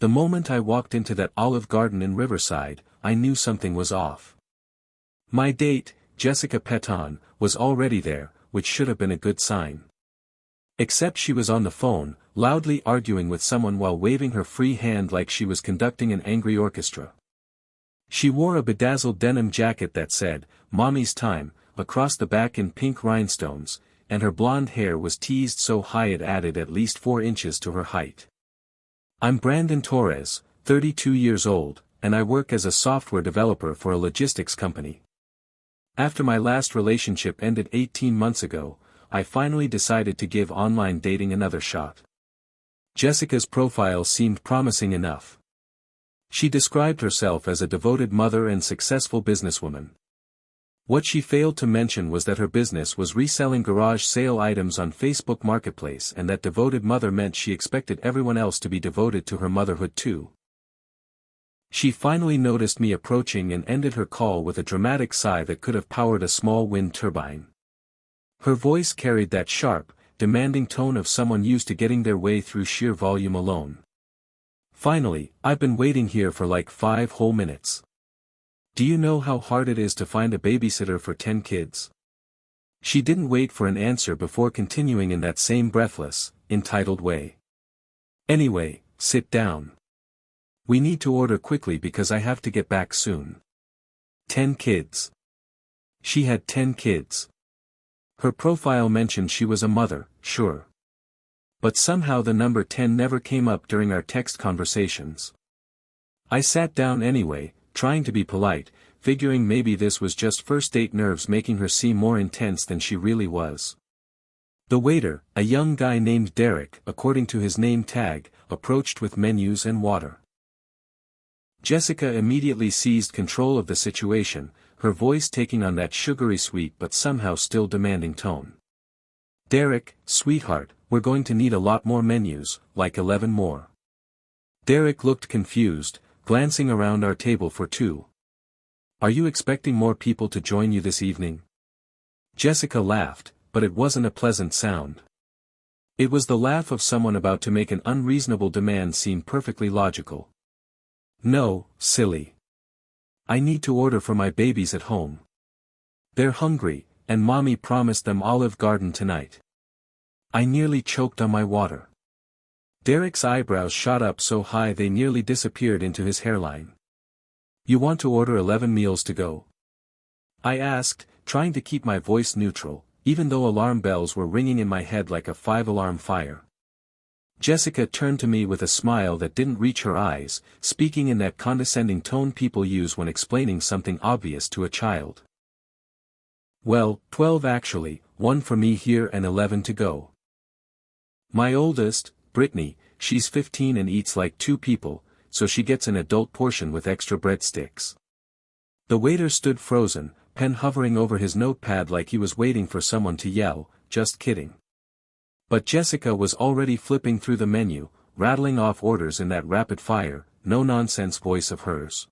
The moment I walked into that Olive Garden in Riverside, I knew something was off. My date, Jessica Peton, was already there, which should have been a good sign. Except she was on the phone, loudly arguing with someone while waving her free hand like she was conducting an angry orchestra. She wore a bedazzled denim jacket that said, "Mommy's Time," across the back in pink rhinestones, and her blonde hair was teased so high it added at least 4 inches to her height. I'm Brandon Torres, 32 years old, and I work as a software developer for a logistics company. After my last relationship ended 18 months ago, I finally decided to give online dating another shot. Jessica's profile seemed promising enough. She described herself as a devoted mother and successful businesswoman. What she failed to mention was that her business was reselling garage sale items on Facebook Marketplace, and that devoted mother meant she expected everyone else to be devoted to her motherhood too. She finally noticed me approaching and ended her call with a dramatic sigh that could have powered a small wind turbine. Her voice carried that sharp, demanding tone of someone used to getting their way through sheer volume alone. "Finally, I've been waiting here for like 5 whole minutes. Do you know how hard it is to find a babysitter for 10 kids? She didn't wait for an answer before continuing in that same breathless, entitled way. "Anyway, sit down. We need to order quickly because I have to get back soon." 10 kids. She had 10 kids. Her profile mentioned she was a mother, sure. But somehow the number 10 never came up during our text conversations. I sat down anyway, trying to be polite, figuring maybe this was just first date nerves making her seem more intense than she really was. The waiter, a young guy named Derek, according to his name tag, approached with menus and water. Jessica immediately seized control of the situation, her voice taking on that sugary sweet but somehow still demanding tone. "Derek, sweetheart, we're going to need a lot more menus, like 11 more." Derek looked confused, glancing around our table for 2. "Are you expecting more people to join you this evening?" Jessica laughed, but it wasn't a pleasant sound. It was the laugh of someone about to make an unreasonable demand seem perfectly logical. "No, silly. I need to order for my babies at home. They're hungry, and Mommy promised them Olive Garden tonight." I nearly choked on my water. Derek's eyebrows shot up so high they nearly disappeared into his hairline. "You want to order 11 meals to go?" I asked, trying to keep my voice neutral, even though alarm bells were ringing in my head like a 5-alarm fire. Jessica turned to me with a smile that didn't reach her eyes, speaking in that condescending tone people use when explaining something obvious to a child. "Well, 12 actually, 1 for me here and 11 to go. My oldest, Brittany, she's 15 and eats like 2 people, so she gets an adult portion with extra breadsticks." The waiter stood frozen, pen hovering over his notepad like he was waiting for someone to yell, "Just kidding." But Jessica was already flipping through the menu, rattling off orders in that rapid-fire, no-nonsense voice of hers.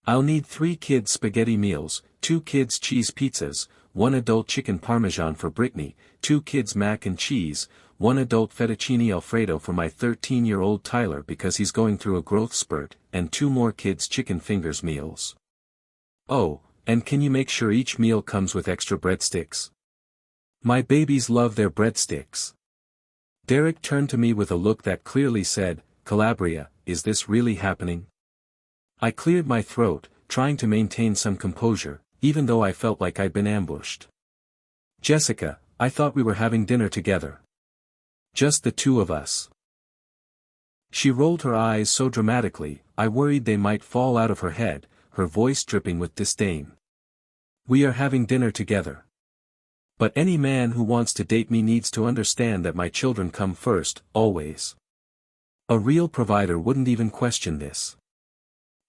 "I'll need 3 kids spaghetti meals, 2 kids cheese pizzas, 1 adult chicken parmesan for Brittany, 2 kids mac and cheese, 1 adult fettuccine alfredo for my 13-year-old Tyler because he's going through a growth spurt, and 2 more kids chicken fingers meals. Oh, and can you make sure each meal comes with extra breadsticks? My babies love their breadsticks." Derek turned to me with a look that clearly said, "Calabria, is this really happening?" I cleared my throat, trying to maintain some composure, even though I felt like I'd been ambushed. "Jessica, I thought we were having dinner together. Just the 2 of us." She rolled her eyes so dramatically, I worried they might fall out of her head, her voice dripping with disdain. "We are having dinner together. But any man who wants to date me needs to understand that my children come first, always. A real provider wouldn't even question this."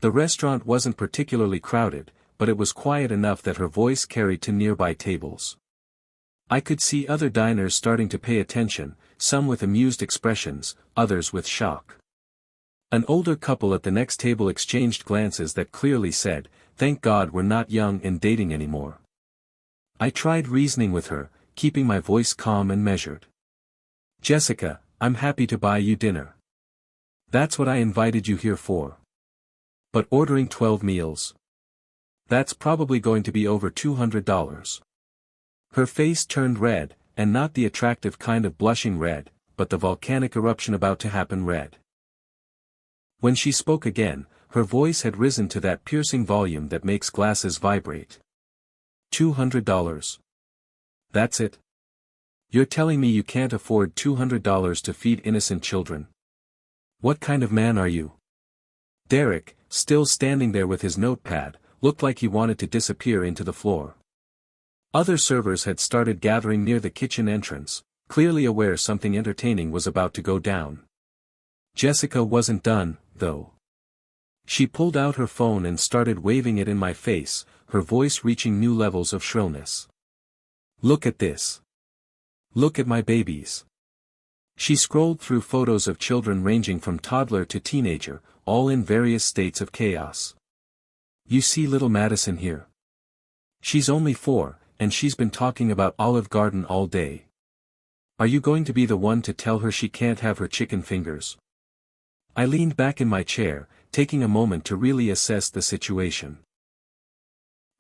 The restaurant wasn't particularly crowded, but it was quiet enough that her voice carried to nearby tables. I could see other diners starting to pay attention, some with amused expressions, others with shock. An older couple at the next table exchanged glances that clearly said, "Thank God we're not young and dating anymore." I tried reasoning with her, keeping my voice calm and measured. "Jessica, I'm happy to buy you dinner. That's what I invited you here for. But ordering 12 meals? That's probably going to be over $200. Her face turned red, and not the attractive kind of blushing red, but the volcanic eruption about to happen red. When she spoke again, her voice had risen to that piercing volume that makes glasses vibrate. $200. That's it? You're telling me you can't afford $200 to feed innocent children? What kind of man are you? Derek, still standing there with his notepad, looked like he wanted to disappear into the floor. Other servers had started gathering near the kitchen entrance, clearly aware something entertaining was about to go down. Jessica wasn't done, though. She pulled out her phone and started waving it in my face, her voice reaching new levels of shrillness. Look at this. Look at my babies. She scrolled through photos of children ranging from toddler to teenager, all in various states of chaos. You see little Madison here? She's only 4, and she's been talking about Olive Garden all day. Are you going to be the one to tell her she can't have her chicken fingers? I leaned back in my chair, taking a moment to really assess the situation.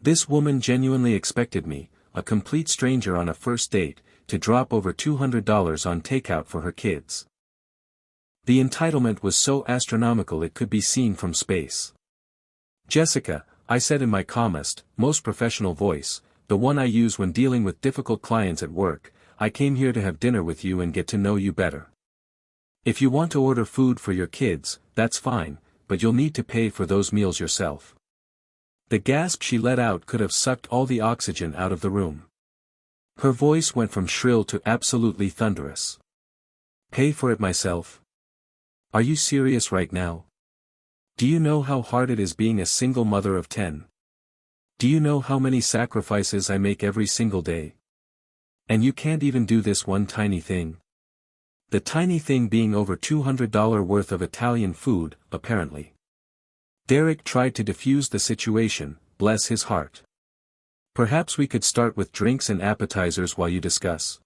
This woman genuinely expected me, a complete stranger on a first date, to drop over $200 on takeout for her kids. The entitlement was so astronomical it could be seen from space. Jessica, I said in my calmest, most professional voice, the one I use when dealing with difficult clients at work, I came here to have dinner with you and get to know you better. If you want to order food for your kids, that's fine, but you'll need to pay for those meals yourself. The gasp she let out could have sucked all the oxygen out of the room. Her voice went from shrill to absolutely thunderous. Pay for it myself? Are you serious right now? Do you know how hard it is being a single mother of 10? Do you know how many sacrifices I make every single day? And you can't even do this one tiny thing? The tiny thing being over $200 worth of Italian food, apparently. Derek tried to defuse the situation, bless his heart. Perhaps we could start with drinks and appetizers while you discuss.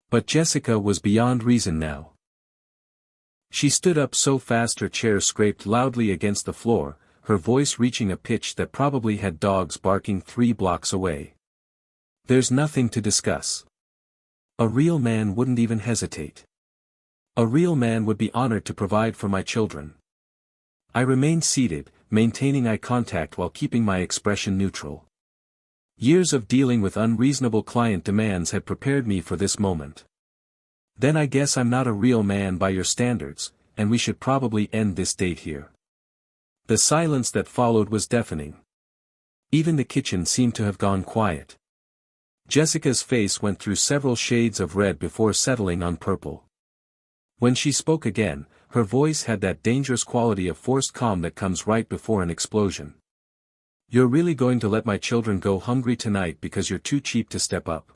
But Jessica was beyond reason now. She stood up so fast her chair scraped loudly against the floor, her voice reaching a pitch that probably had dogs barking 3 blocks away. There's nothing to discuss. A real man wouldn't even hesitate. A real man would be honored to provide for my children. I remained seated, maintaining eye contact while keeping my expression neutral. Years of dealing with unreasonable client demands had prepared me for this moment. Then I guess I'm not a real man by your standards, and we should probably end this date here. The silence that followed was deafening. Even the kitchen seemed to have gone quiet. Jessica's face went through several shades of red before settling on purple. When she spoke again, her voice had that dangerous quality of forced calm that comes right before an explosion. You're really going to let my children go hungry tonight because you're too cheap to step up?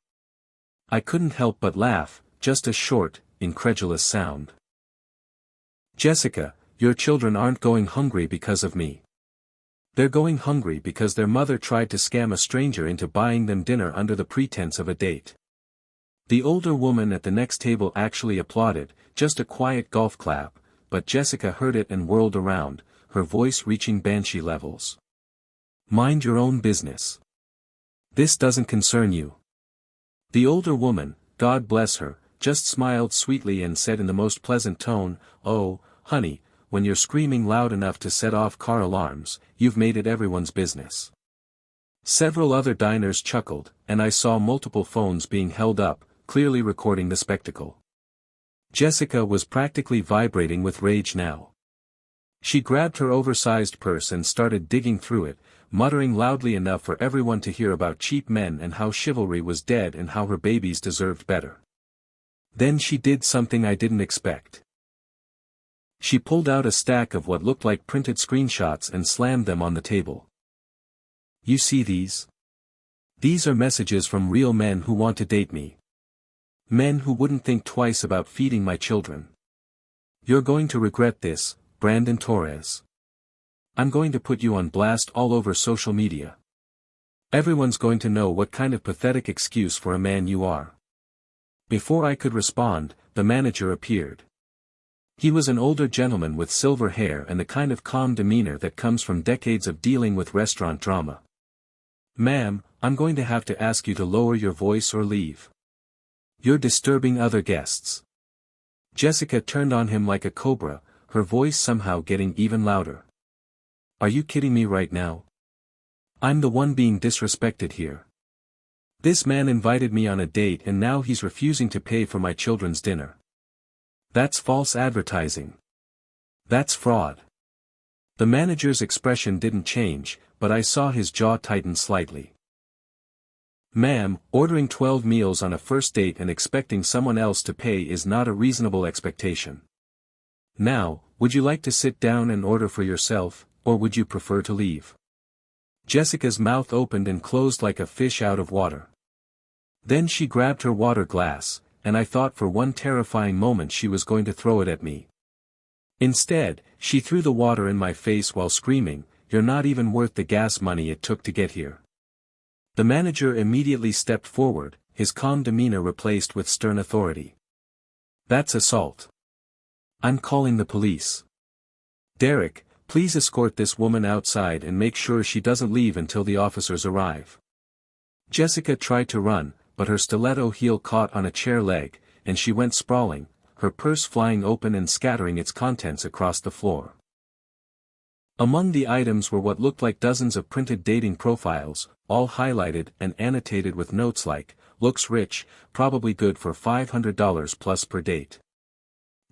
I couldn't help but laugh, just a short, incredulous sound. Jessica, your children aren't going hungry because of me. They're going hungry because their mother tried to scam a stranger into buying them dinner under the pretense of a date. The older woman at the next table actually applauded, just a quiet golf clap, but Jessica heard it and whirled around, her voice reaching banshee levels. Mind your own business. This doesn't concern you. The older woman, God bless her, just smiled sweetly and said in the most pleasant tone, "Oh, honey, when you're screaming loud enough to set off car alarms, you've made it everyone's business." Several other diners chuckled, and I saw multiple phones being held up, clearly recording the spectacle. Jessica was practically vibrating with rage now. She grabbed her oversized purse and started digging through it, muttering loudly enough for everyone to hear about cheap men and how chivalry was dead and how her babies deserved better. Then she did something I didn't expect. She pulled out a stack of what looked like printed screenshots and slammed them on the table. You see these? These are messages from real men who want to date me. Men who wouldn't think twice about feeding my children. You're going to regret this, Brandon Torres. I'm going to put you on blast all over social media. Everyone's going to know what kind of pathetic excuse for a man you are. Before I could respond, the manager appeared. He was an older gentleman with silver hair and the kind of calm demeanor that comes from decades of dealing with restaurant drama. "Ma'am, I'm going to have to ask you to lower your voice or leave. You're disturbing other guests." Jessica turned on him like a cobra, her voice somehow getting even louder. "Are you kidding me right now? I'm the one being disrespected here. This man invited me on a date and now he's refusing to pay for my children's dinner. That's false advertising. That's fraud." The manager's expression didn't change, but I saw his jaw tighten slightly. "Ma'am, ordering 12 meals on a first date and expecting someone else to pay is not a reasonable expectation. Now, would you like to sit down and order for yourself, or would you prefer to leave?" Jessica's mouth opened and closed like a fish out of water. Then she grabbed her water glass, and I thought for one terrifying moment she was going to throw it at me. Instead, she threw the water in my face while screaming, "You're not even worth the gas money it took to get here." The manager immediately stepped forward, his calm demeanor replaced with stern authority. "That's assault. I'm calling the police. Derek, please escort this woman outside and make sure she doesn't leave until the officers arrive." Jessica tried to run, but her stiletto heel caught on a chair leg, and she went sprawling, her purse flying open and scattering its contents across the floor. Among the items were what looked like dozens of printed dating profiles, all highlighted and annotated with notes like, "Looks rich, probably good for $500 plus per date."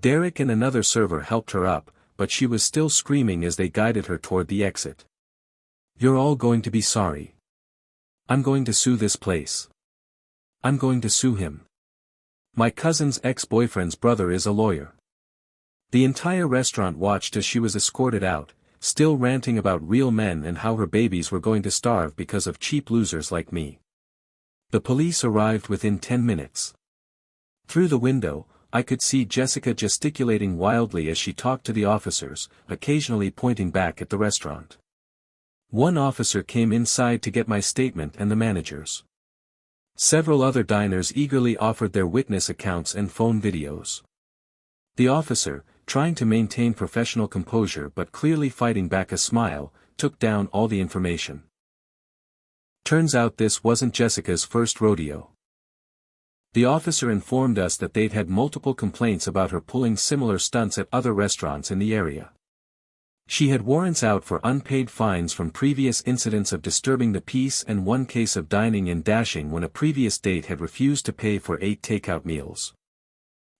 Derek and another server helped her up, but she was still screaming as they guided her toward the exit. "You're all going to be sorry. I'm going to sue this place. I'm going to sue him. My cousin's ex-boyfriend's brother is a lawyer." The entire restaurant watched as she was escorted out, still ranting about real men and how her babies were going to starve because of cheap losers like me. The police arrived within 10 minutes. Through the window, I could see Jessica gesticulating wildly as she talked to the officers, occasionally pointing back at the restaurant. One officer came inside to get my statement and the manager's. Several other diners eagerly offered their witness accounts and phone videos. The officer, trying to maintain professional composure but clearly fighting back a smile, took down all the information. Turns out this wasn't Jessica's first rodeo. The officer informed us that they'd had multiple complaints about her pulling similar stunts at other restaurants in the area. She had warrants out for unpaid fines from previous incidents of disturbing the peace and one case of dining and dashing when a previous date had refused to pay for 8 takeout meals.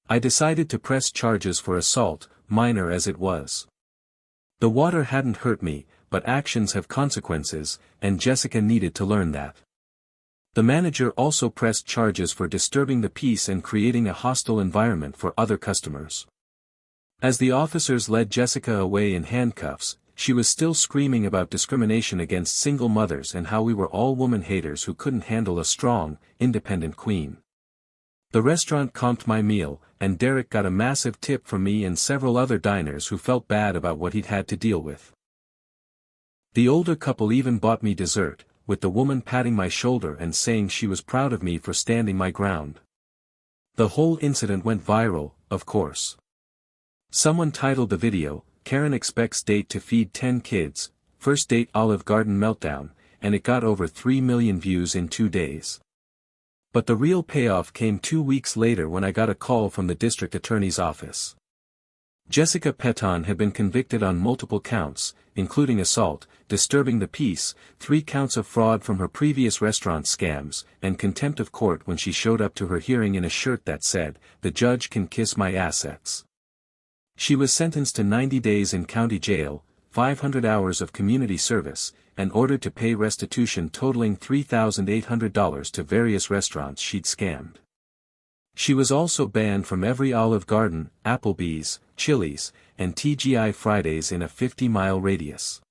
I decided to press charges for assault, minor as it was. The water hadn't hurt me, but actions have consequences, and Jessica needed to learn that. The manager also pressed charges for disturbing the peace and creating a hostile environment for other customers. As the officers led Jessica away in handcuffs, she was still screaming about discrimination against single mothers and how we were all woman haters who couldn't handle a strong, independent queen. The restaurant comped my meal, and Derek got a massive tip from me and several other diners who felt bad about what he'd had to deal with. The older couple even bought me dessert, with the woman patting my shoulder and saying she was proud of me for standing my ground. The whole incident went viral, of course. Someone titled the video, "Karen Expects Date to Feed 10 Kids, First Date Olive Garden Meltdown," and it got over 3 million views in 2 days. But the real payoff came 2 weeks later when I got a call from the district attorney's office. Jessica Peton had been convicted on multiple counts, including assault, disturbing the peace, 3 counts of fraud from her previous restaurant scams, and contempt of court when she showed up to her hearing in a shirt that said, "The judge can kiss my assets." She was sentenced to 90 days in county jail, 500 hours of community service, and ordered to pay restitution totaling $3,800 to various restaurants she'd scammed. She was also banned from every Olive Garden, Applebee's, Chili's, and TGI Fridays in a 50-mile radius.